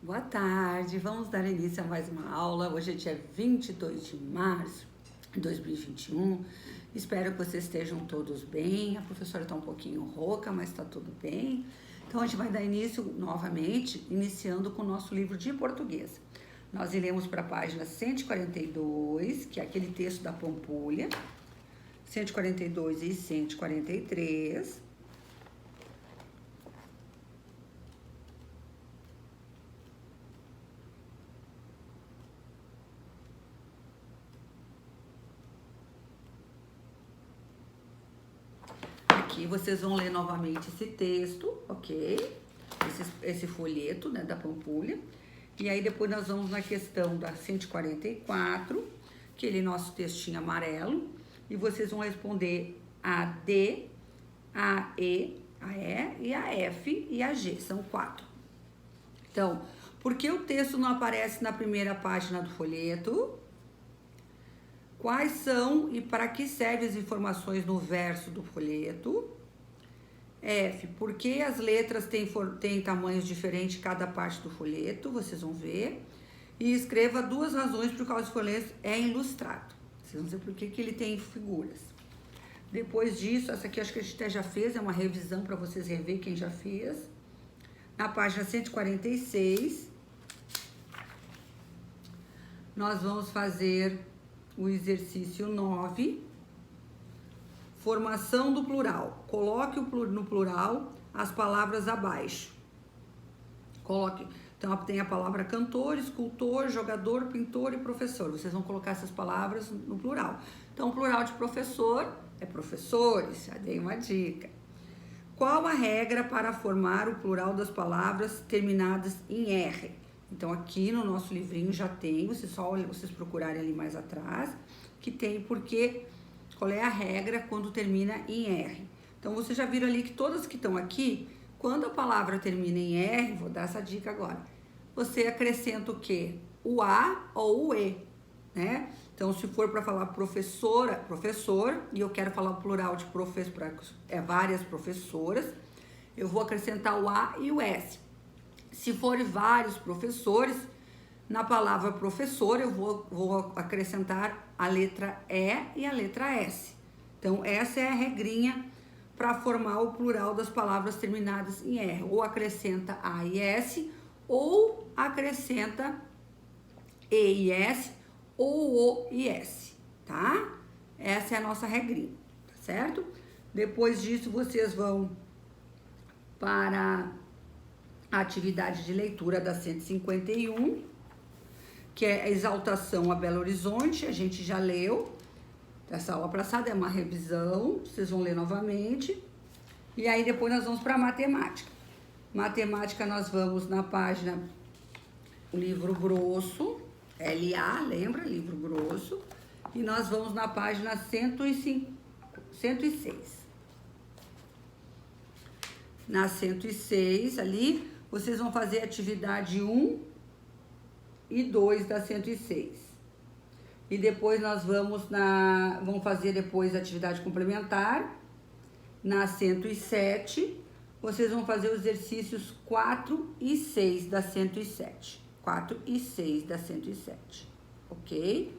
Boa tarde, vamos dar início a mais uma aula. Hoje é dia 22 de março de 2021. Espero que vocês estejam todos bem. A professora está um pouquinho rouca, mas está tudo bem. Então, a gente vai dar início novamente, iniciando com o nosso livro de português. Nós iremos para a página 142, que é aquele texto da Pampulha, 142 e 143. Aqui vocês vão ler novamente esse texto, ok? Esse folheto, né, da Pampulha. E aí depois nós vamos na questão da 144, aquele nosso textinho amarelo. E vocês vão responder a D, a E, a E e a F e a G. São 4. Então, por que o texto não aparece na primeira página do folheto? Quais são e para que servem as informações no verso do folheto? F. Por que as letras têm tamanhos diferentes em cada parte do folheto? Vocês vão ver. E escreva 2 razões por causa do folheto é ilustrado. Vocês vão ver por que ele tem figuras. Depois disso, essa aqui acho que a gente até já fez, é uma revisão para vocês rever quem já fez. Na página 146, nós vamos fazer o exercício 9, formação do plural. Coloque no plural as palavras abaixo. Coloque, então tem a palavra cantor, escultor, jogador, pintor e professor. Vocês vão colocar essas palavras no plural. Então, o plural de professor é professores, já dei uma dica. Qual a regra para formar o plural das palavras terminadas em R? Então, aqui no nosso livrinho já tem, vocês procurarem ali mais atrás, que tem porque, qual é a regra quando termina em R. Então, vocês já viram ali que todas que estão aqui, quando a palavra termina em R, vou dar essa dica agora, você acrescenta o quê? O A ou o E, né? Então, se for para falar professora, professor, e eu quero falar o plural de várias professoras, eu vou acrescentar o A e o S. Se forem vários professores, na palavra professor eu vou acrescentar a letra E e a letra S. Então, essa é a regrinha para formar o plural das palavras terminadas em R. Ou acrescenta A e S, ou acrescenta E e S, ou O e S, tá? Essa é a nossa regrinha, tá certo? Depois disso, vocês vão para a atividade de leitura da 151, que é a exaltação a Belo Horizonte, a gente já leu, essa aula passada é uma revisão, vocês vão ler novamente, e aí depois nós vamos para matemática. Matemática nós vamos na página, o livro grosso, LA, lembra? Livro grosso, e nós vamos na página 106. Na 106, ali, vocês vão fazer a atividade 1 e 2 da 106. E depois nós vamos fazer depois a atividade complementar. Na 107, vocês vão fazer os exercícios 4 e 6 da 107. 4 e 6 da 107, ok?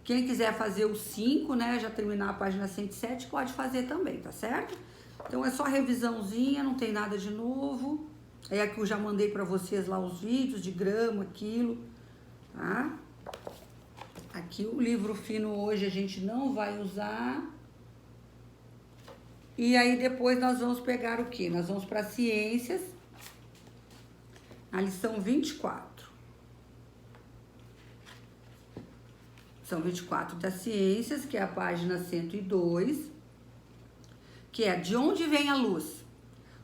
Quem quiser fazer o 5, né, já terminar a página 107, pode fazer também, tá certo? Então, é só revisãozinha, não tem nada de novo. É aqui eu já mandei para vocês lá os vídeos de grama, quilo, tá? Aqui o livro fino hoje a gente não vai usar. E aí depois nós vamos pegar o quê? Nós vamos para ciências, a lição 24. São 24 das ciências, que é a página 102, que é de onde vem a luz?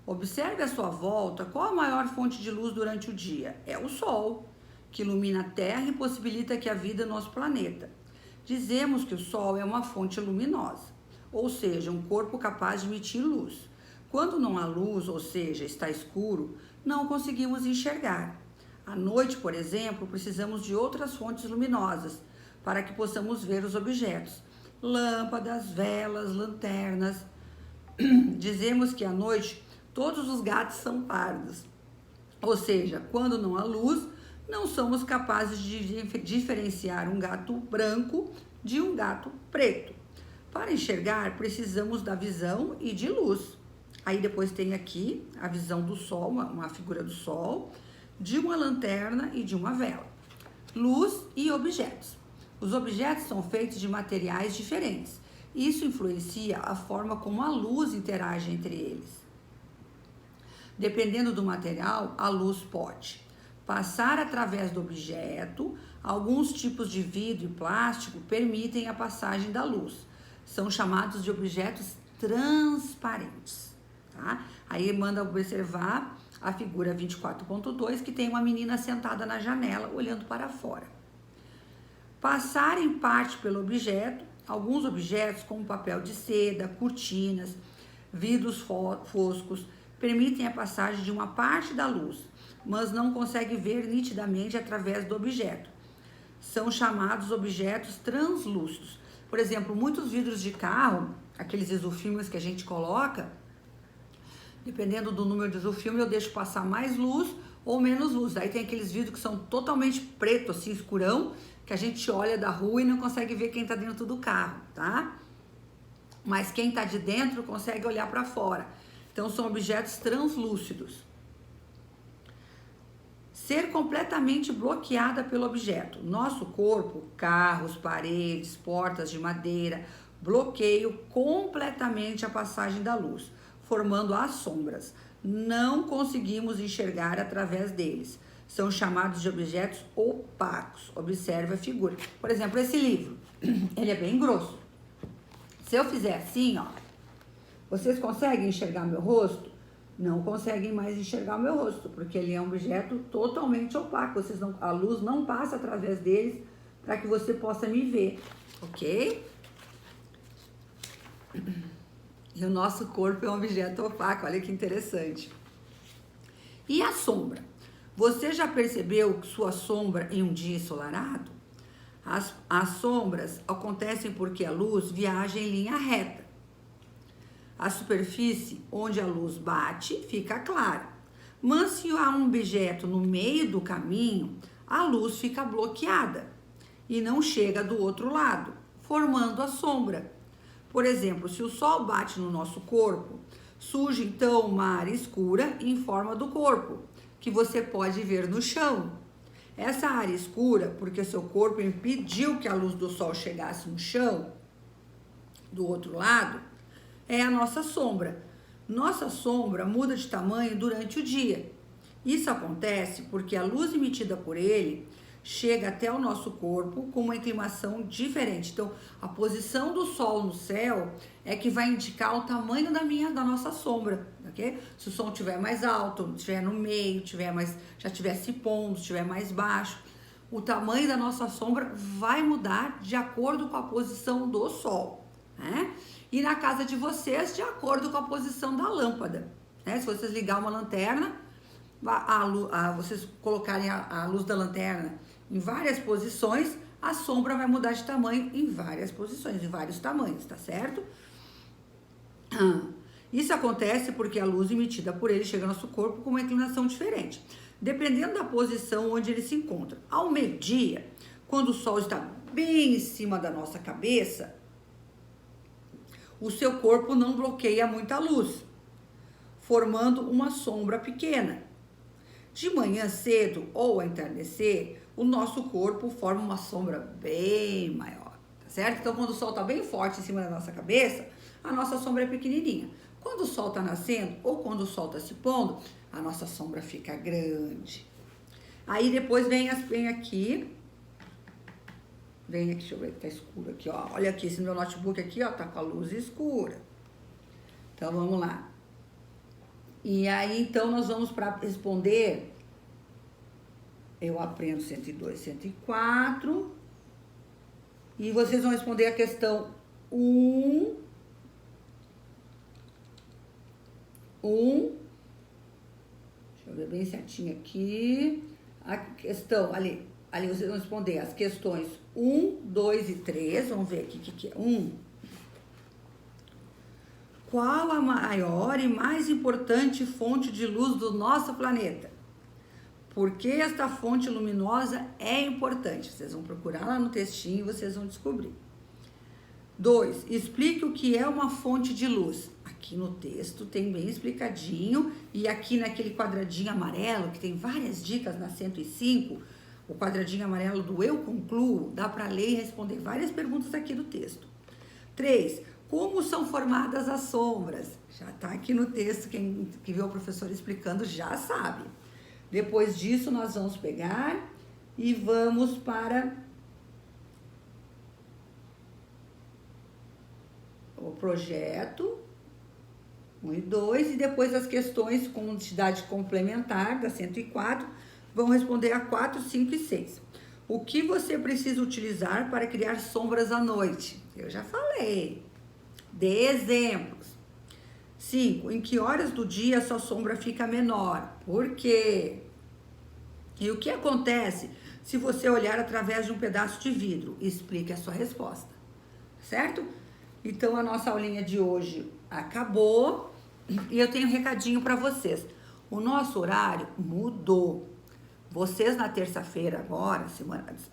Observe à sua volta qual a maior fonte de luz durante o dia. É o Sol, que ilumina a Terra e possibilita que a vida no nosso planeta. Dizemos que o Sol é uma fonte luminosa, ou seja, um corpo capaz de emitir luz. Quando não há luz, ou seja, está escuro, não conseguimos enxergar. À noite, por exemplo, precisamos de outras fontes luminosas para que possamos ver os objetos. Lâmpadas, velas, lanternas. Dizemos que à noite todos os gatos são pardos, Ou seja, quando não há luz, não somos capazes de diferenciar um gato branco de um gato preto. Para enxergar, precisamos da visão e de luz. Aí depois tem aqui a visão do sol, uma figura do sol, de uma lanterna e de uma vela. Luz e objetos. Os objetos são feitos de materiais diferentes. Isso influencia a forma como a luz interage entre eles. Dependendo do material, a luz pode passar através do objeto. Alguns tipos de vidro e plástico permitem a passagem da luz. São chamados de objetos transparentes. Tá? Aí manda observar a figura 24.2, que tem uma menina sentada na janela, olhando para fora. Passar em parte pelo objeto. Alguns objetos, como papel de seda, cortinas, vidros foscos, permitem a passagem de uma parte da luz, mas não consegue ver nitidamente através do objeto. São chamados objetos translúcidos. Por exemplo, muitos vidros de carro, aqueles isofilmes que a gente coloca, dependendo do número de isofilme, eu deixo passar mais luz ou menos luz. Aí tem aqueles vidros que são totalmente preto, assim, escurão, que a gente olha da rua e não consegue ver quem tá dentro do carro, tá? Mas quem tá de dentro consegue olhar para fora. Então, são objetos translúcidos. Ser completamente bloqueada pelo objeto. Nosso corpo, carros, paredes, portas de madeira, bloqueiam completamente a passagem da luz, formando as sombras. Não conseguimos enxergar através deles. São chamados de objetos opacos. Observe a figura. Por exemplo, esse livro, ele é bem grosso. Se eu fizer assim, ó, vocês conseguem enxergar meu rosto? Não conseguem mais enxergar o meu rosto, porque ele é um objeto totalmente opaco. A luz não passa através deles para que você possa me ver, ok? E o nosso corpo é um objeto opaco, olha que interessante. E a sombra? Você já percebeu sua sombra em um dia ensolarado? As sombras acontecem porque a luz viaja em linha reta. A superfície onde a luz bate fica clara, mas se há um objeto no meio do caminho, a luz fica bloqueada e não chega do outro lado, formando a sombra. Por exemplo, se o sol bate no nosso corpo, surge então uma área escura em forma do corpo, que você pode ver no chão. Essa área escura, porque seu corpo impediu que a luz do sol chegasse no chão, do outro lado, é a nossa sombra. Nossa sombra muda de tamanho durante o dia. Isso acontece porque a luz emitida por ele chega até o nosso corpo com uma inclinação diferente. Então, a posição do sol no céu é que vai indicar o tamanho da nossa sombra, ok? Se o sol estiver mais alto, estiver no meio, já estiver se pondo, estiver mais baixo, o tamanho da nossa sombra vai mudar de acordo com a posição do sol, né? E na casa de vocês, de acordo com a posição da lâmpada, né? Se vocês ligar uma lanterna, vocês colocarem a luz da lanterna em várias posições, a sombra vai mudar de tamanho em várias posições, em vários tamanhos, tá certo? Isso acontece porque a luz emitida por ele chega ao nosso corpo com uma inclinação diferente, dependendo da posição onde ele se encontra. Ao meio-dia, quando o sol está bem em cima da nossa cabeça, o seu corpo não bloqueia muita luz, formando uma sombra pequena. De manhã cedo ou ao entardecer, o nosso corpo forma uma sombra bem maior, tá certo? Então, quando o sol está bem forte em cima da nossa cabeça, a nossa sombra é pequenininha. Quando o sol está nascendo ou quando o sol está se pondo, a nossa sombra fica grande. Aí depois vem aqui, deixa eu ver que tá escuro aqui, ó. Olha aqui, esse meu notebook aqui, ó, tá com a luz escura. Então, vamos lá. E aí, então, nós vamos para responder. Eu aprendo 102, 104. E vocês vão responder a questão 1. Deixa eu ver bem certinho aqui. A questão, ali vocês vão responder as questões 1, 2 e 3. Vamos ver aqui o que é. 1. Qual a maior e mais importante fonte de luz do nosso planeta? Por que esta fonte luminosa é importante? Vocês vão procurar lá no textinho e vocês vão descobrir. 2. Explique o que é uma fonte de luz. Aqui no texto tem bem explicadinho, e aqui naquele quadradinho amarelo, que tem várias dicas na 105, o quadradinho amarelo do Eu Concluo, dá para ler e responder várias perguntas aqui do texto. 3. Como são formadas as sombras? Já está aqui no texto, quem que viu o professor explicando já sabe. Depois disso, nós vamos pegar e vamos para o projeto 1 e 2, e depois as questões com entidade complementar da 104 vão responder a 4, 5 e 6. O que você precisa utilizar para criar sombras à noite? Eu já falei. Dê exemplos. 5. Em que horas do dia a sua sombra fica menor? Por quê? E o que acontece se você olhar através de um pedaço de vidro? Explique a sua resposta, certo? Então, a nossa aulinha de hoje acabou e eu tenho um recadinho para vocês. O nosso horário mudou. Vocês na terça-feira agora,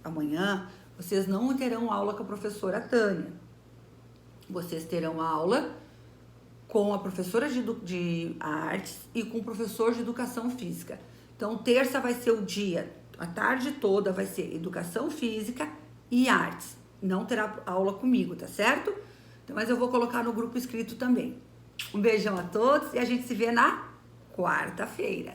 amanhã, vocês não terão aula com a professora Tânia. Vocês terão aula com a professora de artes e com o professor de educação física. Então, terça vai ser o dia, a tarde toda vai ser educação física e artes. Não terá aula comigo, tá certo? Então, mas eu vou colocar no grupo escrito também. Um beijão a todos e a gente se vê na quarta-feira.